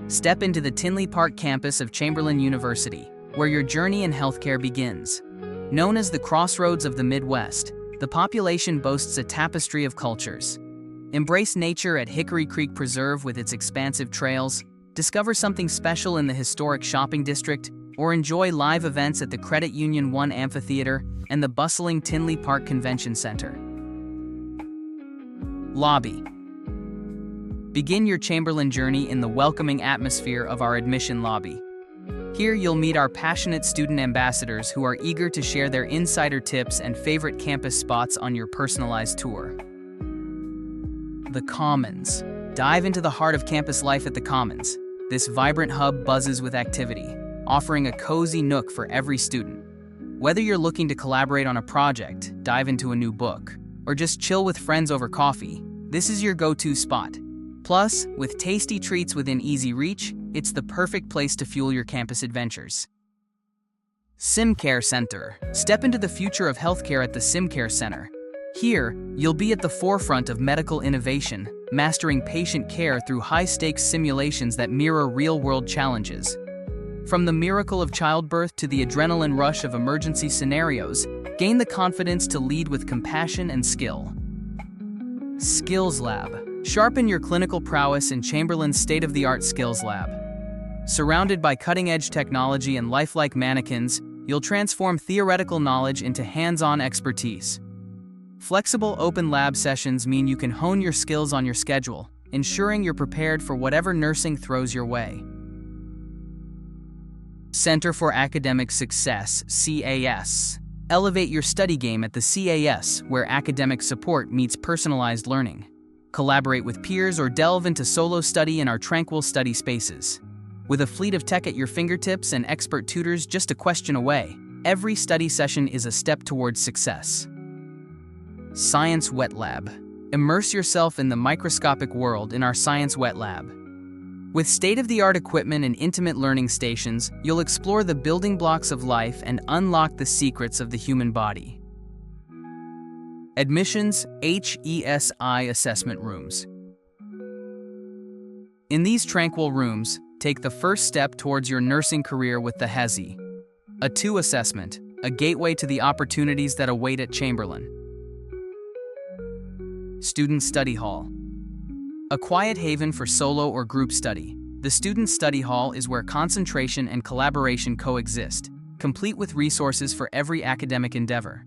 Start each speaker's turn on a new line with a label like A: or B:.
A: Step into the Tinley Park campus of Chamberlain University, where your journey in healthcare begins. Known as the Crossroads of the Midwest, the population boasts a tapestry of cultures. Embrace nature at Hickory Creek Preserve with its expansive trails, discover something special in the historic shopping district, or enjoy live events at the Credit Union 1 Amphitheater and the bustling Tinley Park Convention Center. Lobby. Begin your Chamberlain journey in the welcoming atmosphere of our admission lobby. Here you'll meet our passionate student ambassadors who are eager to share their insider tips and favorite campus spots on your personalized tour. The Commons. Dive into the heart of campus life at the Commons. This vibrant hub buzzes with activity, offering a cozy nook for every student. Whether you're looking to collaborate on a project, dive into a new book, or just chill with friends over coffee, this is your go-to spot. Plus, with tasty treats within easy reach, it's the perfect place to fuel your campus adventures. SIMCARE Center. Step into the future of healthcare at the SIMCARE Center. Here, you'll be at the forefront of medical innovation, mastering patient care through high-stakes simulations that mirror real-world challenges. From the miracle of childbirth to the adrenaline rush of emergency scenarios, gain the confidence to lead with compassion and skill. Skills Lab. Sharpen your clinical prowess in Chamberlain's state-of-the-art Skills Lab. Surrounded by cutting-edge technology and lifelike mannequins, you'll transform theoretical knowledge into hands-on expertise. Flexible open lab sessions mean you can hone your skills on your schedule, ensuring you're prepared for whatever nursing throws your way. Center for Academic Success, CAS. Elevate your study game at the CAS, where academic support meets personalized learning. Collaborate with peers or delve into solo study in our tranquil study spaces. With a fleet of tech at your fingertips and expert tutors just a question away, every study session is a step towards success. Science Wet Lab. Immerse yourself in the microscopic world in our Science Wet Lab. With state-of-the-art equipment and intimate learning stations, you'll explore the building blocks of life and unlock the secrets of the human body. Admissions, HESI Assessment Rooms. In these tranquil rooms, take the first step towards your nursing career with the HESI, a 2 assessment, a gateway to the opportunities that await at Chamberlain. Student Study Hall. A quiet haven for solo or group study, the Student Study Hall is where concentration and collaboration coexist, complete with resources for every academic endeavor.